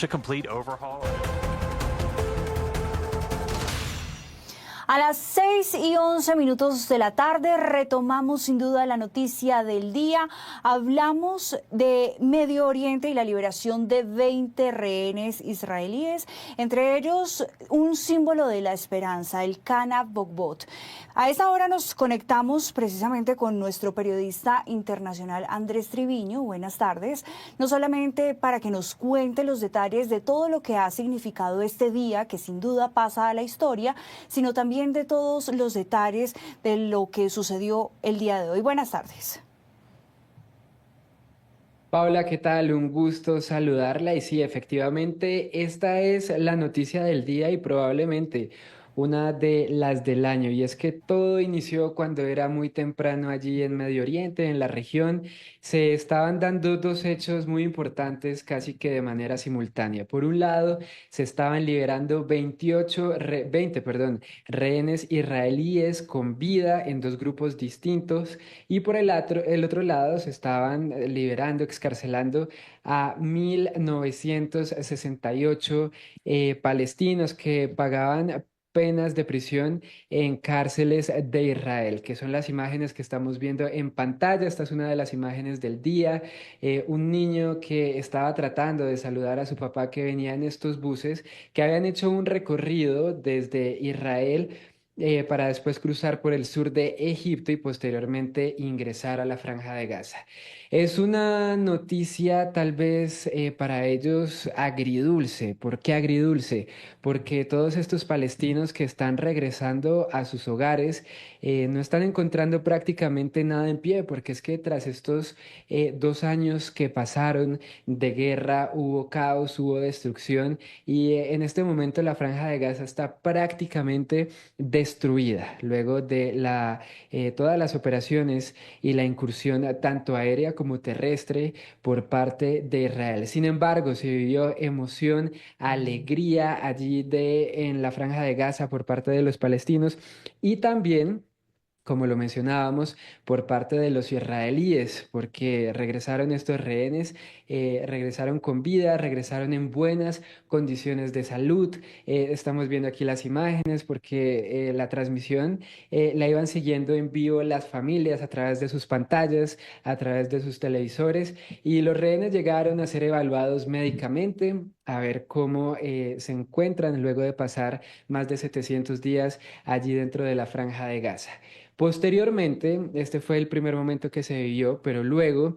A complete overhaul. A las 6:11 de la tarde retomamos sin duda la noticia del día. Hablamos de Medio Oriente y la liberación de 20 rehenes israelíes, entre ellos un símbolo de la esperanza, el Kana Bogbot. A esta hora nos conectamos precisamente con nuestro periodista internacional Andrés Triviño. Buenas tardes. No solamente para que nos cuente los detalles de todo lo que ha significado este día, que sin duda pasa a la historia, sino también de todos los detalles de lo que sucedió el día de hoy. Buenas tardes. Paula, ¿qué tal? Un gusto saludarla y sí, efectivamente, esta es la noticia del día y probablemente una de las del año, y es que todo inició cuando era muy temprano allí en Medio Oriente, en la región. Se estaban dando dos hechos muy importantes casi que de manera simultánea. Por un lado, se estaban liberando 20, rehenes israelíes con vida en dos grupos distintos, y por el otro lado se estaban liberando, excarcelando a 1968 palestinos que pagaban penas de prisión en cárceles de Israel, que son las imágenes que estamos viendo en pantalla. Esta es una de las imágenes del día. Un niño que estaba tratando de saludar a su papá que venía en estos buses que habían hecho un recorrido desde Israel para después cruzar por el sur de Egipto y posteriormente ingresar a la Franja de Gaza. Es una noticia tal vez para ellos agridulce. ¿Por qué agridulce? Porque todos estos palestinos que están regresando a sus hogares no están encontrando prácticamente nada en pie, porque es que tras estos 2 años que pasaron de guerra hubo caos, hubo destrucción, y en este momento la Franja de Gaza está prácticamente destruida luego de todas las operaciones y la incursión tanto aérea como terrestre por parte de Israel. Sin embargo, se vivió emoción, alegría allí en la Franja de Gaza por parte de los palestinos, y también, como lo mencionábamos, por parte de los israelíes, porque regresaron estos rehenes, regresaron con vida, regresaron en buenas condiciones de salud. Estamos viendo aquí las imágenes porque la transmisión la iban siguiendo en vivo las familias a través de sus pantallas, a través de sus televisores, y los rehenes llegaron a ser evaluados médicamente, a ver cómo se encuentran luego de pasar más de 700 días allí dentro de la Franja de Gaza. Posteriormente, este fue el primer momento que se vivió, pero luego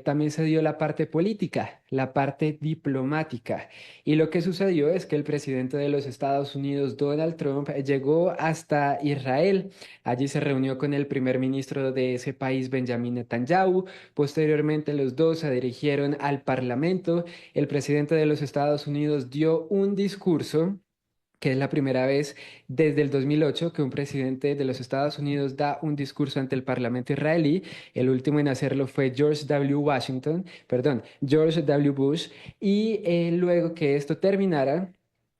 también se dio la parte política, la parte diplomática. Y lo que sucedió es que el presidente de los Estados Unidos, Donald Trump, llegó hasta Israel. Allí se reunió con el primer ministro de ese país, Benjamin Netanyahu. Posteriormente, los dos se dirigieron al Parlamento. El presidente de los Estados Unidos dio un discurso, que es la primera vez desde el 2008 que un presidente de los Estados Unidos da un discurso ante el Parlamento israelí. El último en hacerlo fue George W. Bush, y luego que esto terminara,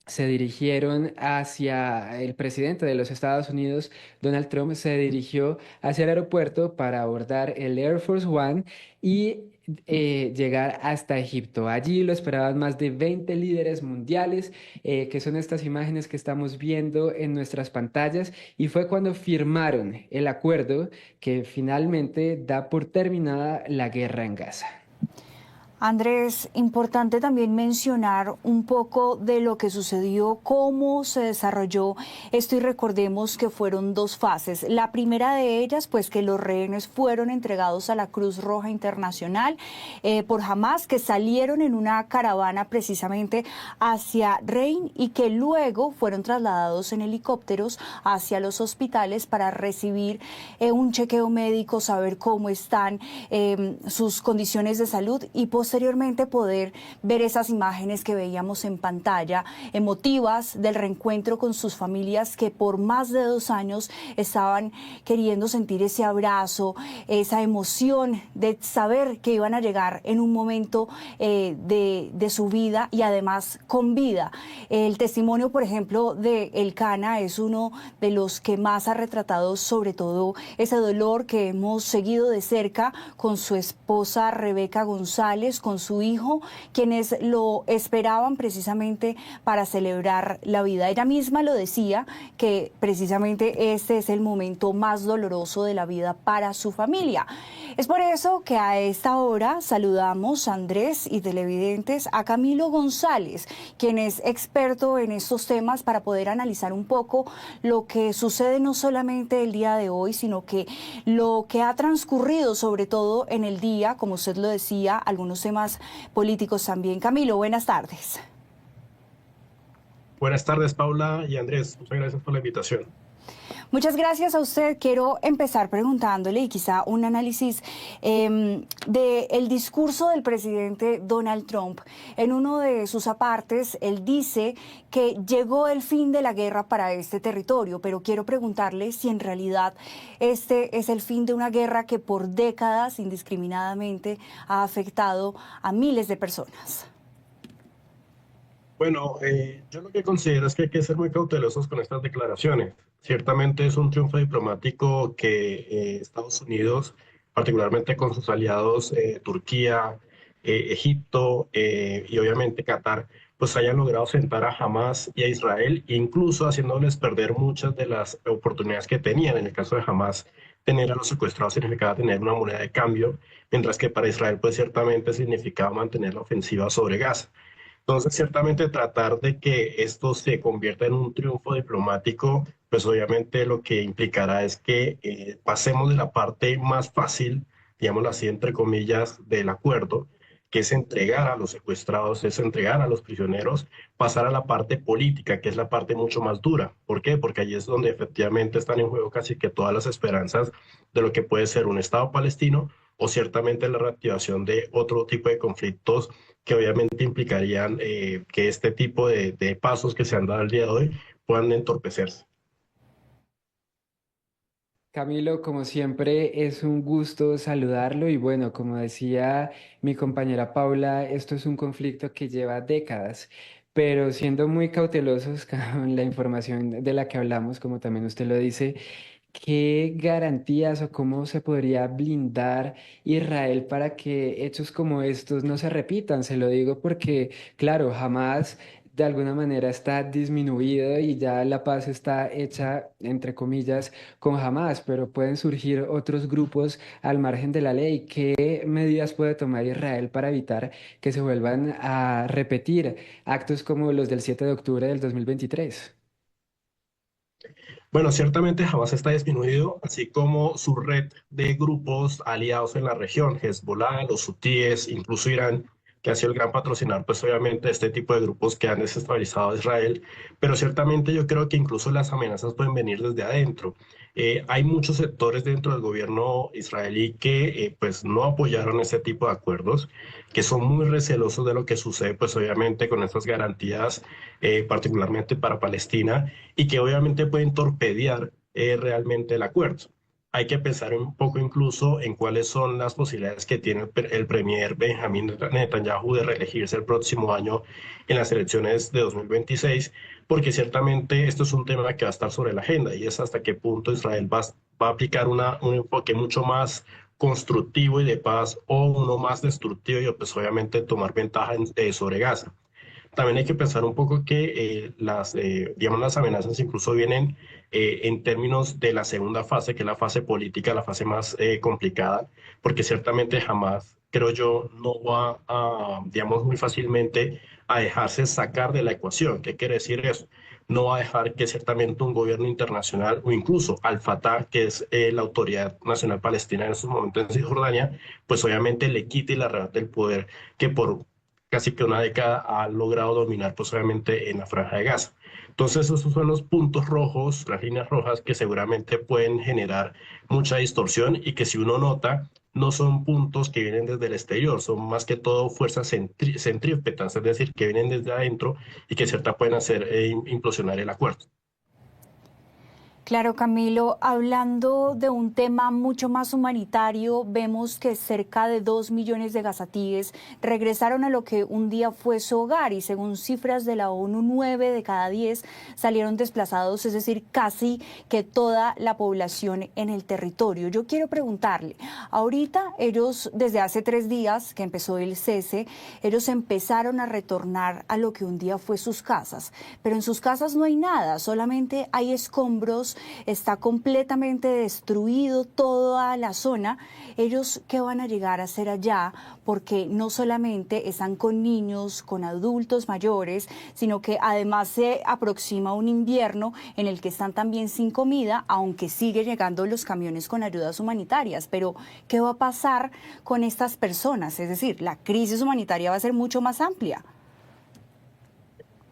se dirigieron hacia el presidente de los Estados Unidos, Donald Trump, se dirigió hacia el aeropuerto para abordar el Air Force One y llegar hasta Egipto. Allí lo esperaban más de 20 líderes mundiales, que son estas imágenes que estamos viendo en nuestras pantallas, y fue cuando firmaron el acuerdo que finalmente da por terminada la guerra en Gaza. Andrés, importante también mencionar un poco de lo que sucedió, cómo se desarrolló esto, y recordemos que fueron dos fases. La primera de ellas, pues que los rehenes fueron entregados a la Cruz Roja Internacional por Hamás, que salieron en una caravana precisamente hacia Rein y que luego fueron trasladados en helicópteros hacia los hospitales para recibir un chequeo médico, saber cómo están sus condiciones de salud y posteriormente poder ver esas imágenes que veíamos en pantalla, emotivas, del reencuentro con sus familias que por más de 2 años estaban queriendo sentir ese abrazo, esa emoción de saber que iban a llegar en un momento de su vida y además con vida. El testimonio, por ejemplo, de Elcana es uno de los que más ha retratado sobre todo ese dolor que hemos seguido de cerca con su esposa Rebeca González, padres con su hijo, quienes lo esperaban precisamente para celebrar la vida. Ella misma lo decía, que precisamente este es el momento más doloroso de la vida para su familia. Es por eso que a esta hora saludamos, Andrés y televidentes, a Camilo González, quien es experto en estos temas, para poder analizar un poco lo que sucede no solamente el día de hoy, sino que lo que ha transcurrido, sobre todo en el día, como usted lo decía, algunos temas políticos también. Camilo, buenas tardes. Buenas tardes, Paula y Andrés. Muchas gracias por la invitación. Muchas gracias a usted. Quiero empezar preguntándole, y quizá un análisis del discurso del presidente Donald Trump. En uno de sus apartes, él dice que llegó el fin de la guerra para este territorio, pero quiero preguntarle si en realidad este es el fin de una guerra que por décadas indiscriminadamente ha afectado a miles de personas. Bueno, yo lo que considero es que hay que ser muy cautelosos con estas declaraciones. Ciertamente es un triunfo diplomático que Estados Unidos, particularmente con sus aliados Turquía, Egipto y obviamente Qatar, pues hayan logrado sentar a Hamás y a Israel, incluso haciéndoles perder muchas de las oportunidades que tenían. En el caso de Hamás, tener a los secuestrados significaba tener una moneda de cambio, mientras que para Israel, pues ciertamente significaba mantener la ofensiva sobre Gaza. Entonces, ciertamente tratar de que esto se convierta en un triunfo diplomático, pues obviamente lo que implicará es que pasemos de la parte más fácil, digámoslo así, entre comillas, del acuerdo, que es entregar a los secuestrados, es entregar a los prisioneros, pasar a la parte política, que es la parte mucho más dura. ¿Por qué? Porque allí es donde efectivamente están en juego casi que todas las esperanzas de lo que puede ser un Estado palestino o ciertamente la reactivación de otro tipo de conflictos que obviamente implicarían que este tipo de pasos que se han dado el día de hoy puedan entorpecerse. Camilo, como siempre, es un gusto saludarlo y bueno, como decía mi compañera Paula, esto es un conflicto que lleva décadas, pero siendo muy cautelosos con la información de la que hablamos, como también usted lo dice, ¿qué garantías o cómo se podría blindar Israel para que hechos como estos no se repitan? Se lo digo porque, claro, jamás de alguna manera está disminuido y ya la paz está hecha, entre comillas, con Hamas, pero pueden surgir otros grupos al margen de la ley. ¿Qué medidas puede tomar Israel para evitar que se vuelvan a repetir actos como los del 7 de octubre del 2023? Bueno, ciertamente Hamas está disminuido, así como su red de grupos aliados en la región, Hezbollah, los hutíes, incluso Irán, que ha sido el gran patrocinador, pues obviamente, de este tipo de grupos que han desestabilizado a Israel. Pero ciertamente yo creo que incluso las amenazas pueden venir desde adentro. Hay muchos sectores dentro del gobierno israelí que pues no apoyaron este tipo de acuerdos, que son muy recelosos de lo que sucede, pues obviamente con estas garantías, particularmente para Palestina, y que obviamente pueden torpedear realmente el acuerdo. Hay que pensar un poco incluso en cuáles son las posibilidades que tiene el premier Benjamín Netanyahu de reelegirse el próximo año en las elecciones de 2026, porque ciertamente esto es un tema que va a estar sobre la agenda y es hasta qué punto Israel va a aplicar un enfoque mucho más constructivo y de paz o uno más destructivo y pues obviamente tomar ventaja sobre Gaza. También hay que pensar un poco que digamos, las amenazas incluso vienen en términos de la segunda fase, que es la fase política, la fase más complicada, porque ciertamente jamás, creo yo, no va a, digamos, muy fácilmente a dejarse sacar de la ecuación. ¿Qué quiere decir eso? No va a dejar que ciertamente un gobierno internacional o incluso Al-Fatah, que es la autoridad nacional palestina en estos momentos en Cisjordania, pues obviamente le quite y le arrebate el poder que por casi que una década ha logrado dominar pues obviamente en la franja de Gaza. Entonces esos son los puntos rojos, las líneas rojas que seguramente pueden generar mucha distorsión y que si uno nota no son puntos que vienen desde el exterior, son más que todo fuerzas centrípetas, es decir, que vienen desde adentro y que cierta pueden hacer implosionar el acuerdo. Claro, Camilo, hablando de un tema mucho más humanitario, vemos que cerca de 2 millones de gazatíes regresaron a lo que un día fue su hogar y según cifras de la ONU, 9 de cada 10 salieron desplazados, es decir, casi que toda la población en el territorio. Yo quiero preguntarle, ahorita ellos, desde hace 3 días que empezó el cese, ellos empezaron a retornar a lo que un día fue sus casas, pero en sus casas no hay nada, solamente hay escombros. Está completamente destruido toda la zona. Ellos, ¿qué van a llegar a hacer allá? Porque no solamente están con niños, con adultos mayores, sino que además se aproxima un invierno en el que están también sin comida, aunque sigue llegando los camiones con ayudas humanitarias. Pero, ¿qué va a pasar con estas personas? Es decir, la crisis humanitaria va a ser mucho más amplia.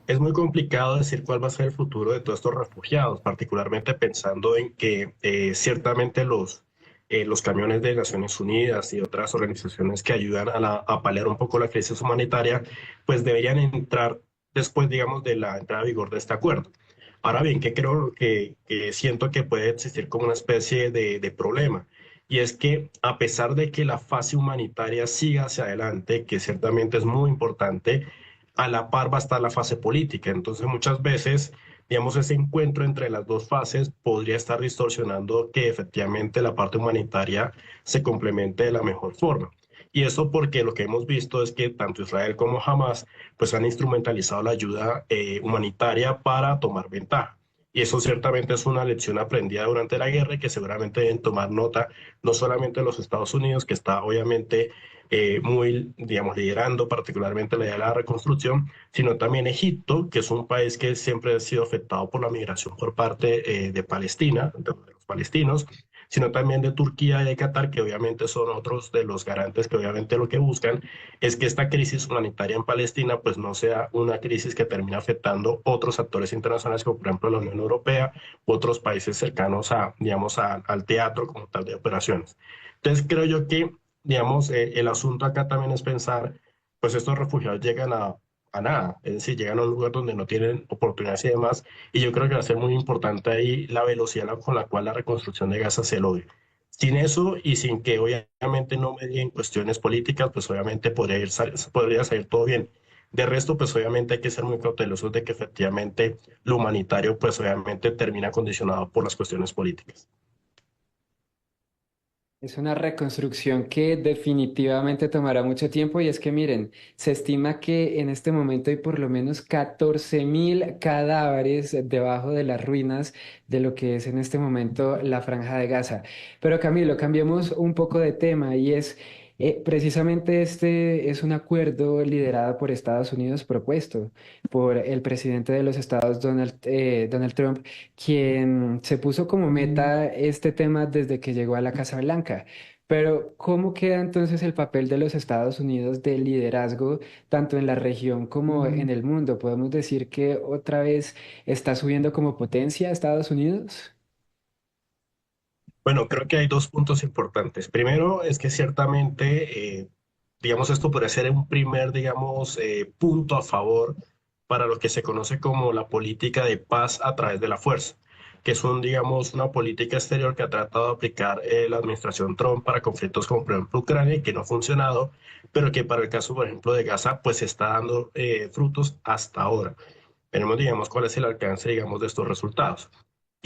Es muy complicado decir cuál va a ser el futuro de todos estos refugiados, particularmente pensando en que ciertamente los camiones de Naciones Unidas y otras organizaciones que ayudan a paliar un poco la crisis humanitaria, pues deberían entrar después, digamos, de la entrada en vigor de este acuerdo. Ahora bien, que creo que siento que puede existir como una especie de problema. Y es que a pesar de que la fase humanitaria siga hacia adelante, que ciertamente es muy importante, a la par va a estar la fase política. Entonces, muchas veces, digamos, ese encuentro entre las dos fases podría estar distorsionando que efectivamente la parte humanitaria se complemente de la mejor forma. Y eso porque lo que hemos visto es que tanto Israel como Hamas pues han instrumentalizado la ayuda humanitaria para tomar ventaja. Y eso ciertamente es una lección aprendida durante la guerra y que seguramente deben tomar nota no solamente los Estados Unidos, que está obviamente muy, digamos, liderando particularmente la idea de la reconstrucción, sino también Egipto, que es un país que siempre ha sido afectado por la migración por parte de Palestina, de los palestinos, sino también de Turquía y de Qatar, que obviamente son otros de los garantes que obviamente lo que buscan es que esta crisis humanitaria en Palestina pues no sea una crisis que termine afectando otros actores internacionales, como por ejemplo la Unión Europea u otros países cercanos a, digamos, al teatro como tal de operaciones. Entonces creo yo que digamos, el asunto acá también es pensar, pues estos refugiados llegan a nada, es decir, llegan a un lugar donde no tienen oportunidades y demás, y yo creo que va a ser muy importante ahí la velocidad con la cual la reconstrucción de Gaza se logre. Sin eso y sin que obviamente no medien cuestiones políticas, pues obviamente podría salir todo bien. De resto, pues obviamente hay que ser muy cautelosos de que efectivamente lo humanitario, pues obviamente termina condicionado por las cuestiones políticas. Es una reconstrucción que definitivamente tomará mucho tiempo y es que miren, se estima que en este momento hay por lo menos 14.000 cadáveres debajo de las ruinas de lo que es en este momento la Franja de Gaza. Pero Camilo, cambiemos un poco de tema y es precisamente este es un acuerdo liderado por Estados Unidos propuesto por el presidente de los Estados, Donald Trump, quien se puso como meta este tema desde que llegó a la Casa Blanca. Pero, ¿cómo queda entonces el papel de los Estados Unidos de liderazgo tanto en la región como en el mundo? ¿Podemos decir que otra vez está subiendo como potencia Estados Unidos? Bueno, creo que hay dos puntos importantes. Primero es que ciertamente, digamos, esto podría ser un primer, digamos, punto a favor para lo que se conoce como la política de paz a través de la fuerza, que es un, digamos, una política exterior que ha tratado de aplicar la administración Trump para conflictos como, por ejemplo, Ucrania, y que no ha funcionado, pero que para el caso, por ejemplo, de Gaza, pues está dando frutos hasta ahora. Veremos, digamos, cuál es el alcance, digamos, de estos resultados.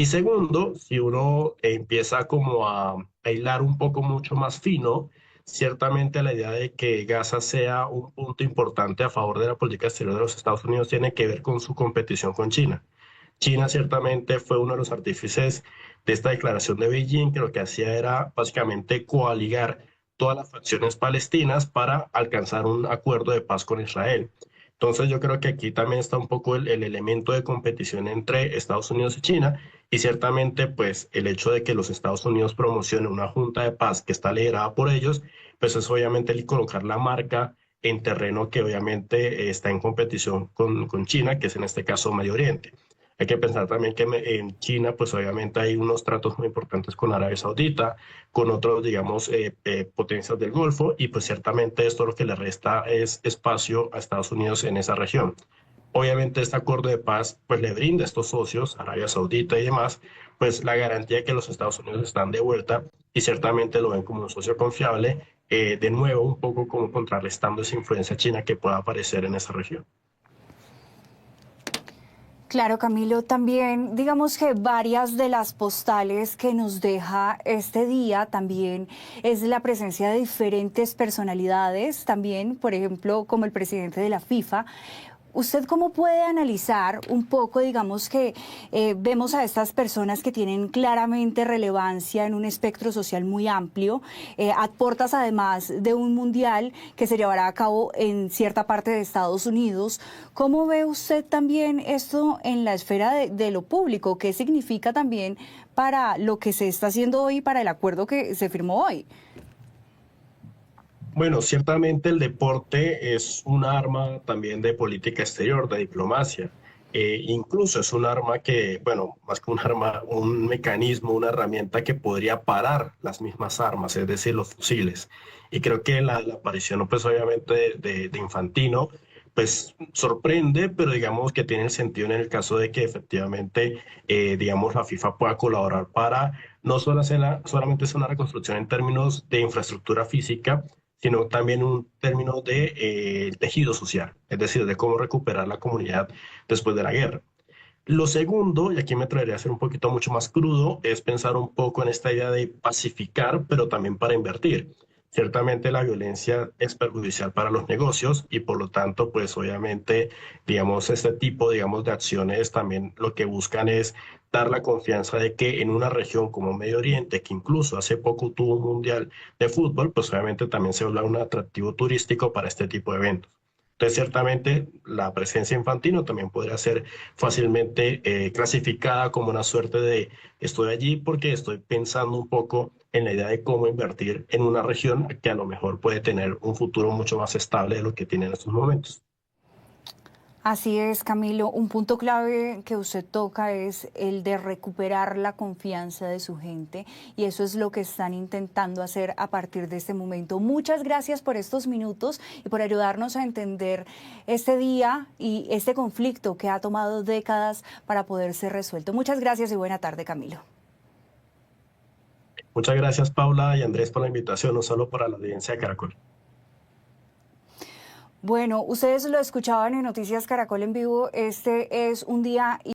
Y segundo, si uno empieza como a hilar un poco mucho más fino, ciertamente la idea de que Gaza sea un punto importante a favor de la política exterior de los Estados Unidos tiene que ver con su competición con China. China ciertamente fue uno de los artífices de esta declaración de Beijing, que lo que hacía era básicamente coaligar todas las facciones palestinas para alcanzar un acuerdo de paz con Israel. Entonces yo creo que aquí también está un poco el elemento de competición entre Estados Unidos y China y ciertamente pues el hecho de que los Estados Unidos promocionen una junta de paz que está liderada por ellos, pues es obviamente el colocar la marca en terreno que obviamente está en competición con China, que es en este caso Medio Oriente. Hay que pensar también que en China, pues obviamente hay unos tratos muy importantes con Arabia Saudita, con otros, digamos, potencias del Golfo, y pues ciertamente esto lo que le resta es espacio a Estados Unidos en esa región. Obviamente este acuerdo de paz pues le brinda a estos socios, Arabia Saudita y demás, pues la garantía de que los Estados Unidos están de vuelta y ciertamente lo ven como un socio confiable, de nuevo un poco como contrarrestando esa influencia china que pueda aparecer en esa región. Claro, Camilo, también digamos que varias de las postales que nos deja este día también es la presencia de diferentes personalidades, también, por ejemplo, como el presidente de la FIFA. ¿Usted cómo puede analizar un poco, digamos que vemos a estas personas que tienen claramente relevancia en un espectro social muy amplio, a puertas además de un mundial que se llevará a cabo en cierta parte de Estados Unidos? ¿Cómo ve usted también esto en la esfera de lo público? ¿Qué significa también para lo que se está haciendo hoy, para el acuerdo que se firmó hoy? Bueno, ciertamente el deporte es un arma también de política exterior, de diplomacia. Incluso es un arma que, bueno, más que un arma, un mecanismo, una herramienta que podría parar las mismas armas, es decir, los fusiles. Y creo que la aparición, pues obviamente, de Infantino, pues sorprende, pero digamos que tiene sentido en el caso de que efectivamente, digamos, la FIFA pueda colaborar para no solo solamente hacer una reconstrucción en términos de infraestructura física, sino también un término de tejido social, es decir, de cómo recuperar la comunidad después de la guerra. Lo segundo, y aquí me traería a ser un poquito mucho más crudo, es pensar un poco en esta idea de pacificar, pero también para invertir. Ciertamente la violencia es perjudicial para los negocios y por lo tanto, pues obviamente, digamos, este tipo, digamos, de acciones también lo que buscan es dar la confianza de que en una región como Medio Oriente, que incluso hace poco tuvo un mundial de fútbol, pues obviamente también se vuelve un atractivo turístico para este tipo de eventos. Entonces, ciertamente, la presencia infantil también podría ser fácilmente clasificada como una suerte de estoy allí porque estoy pensando un poco en la idea de cómo invertir en una región que a lo mejor puede tener un futuro mucho más estable de lo que tiene en estos momentos. Así es, Camilo. Un punto clave que usted toca es el de recuperar la confianza de su gente y eso es lo que están intentando hacer a partir de este momento. Muchas gracias por estos minutos y por ayudarnos a entender este día y este conflicto que ha tomado décadas para poder ser resuelto. Muchas gracias y buena tarde, Camilo. Muchas gracias, Paula y Andrés, por la invitación, no solo para la audiencia de Caracol. Bueno, ustedes lo escuchaban en Noticias Caracol en vivo. Este es un día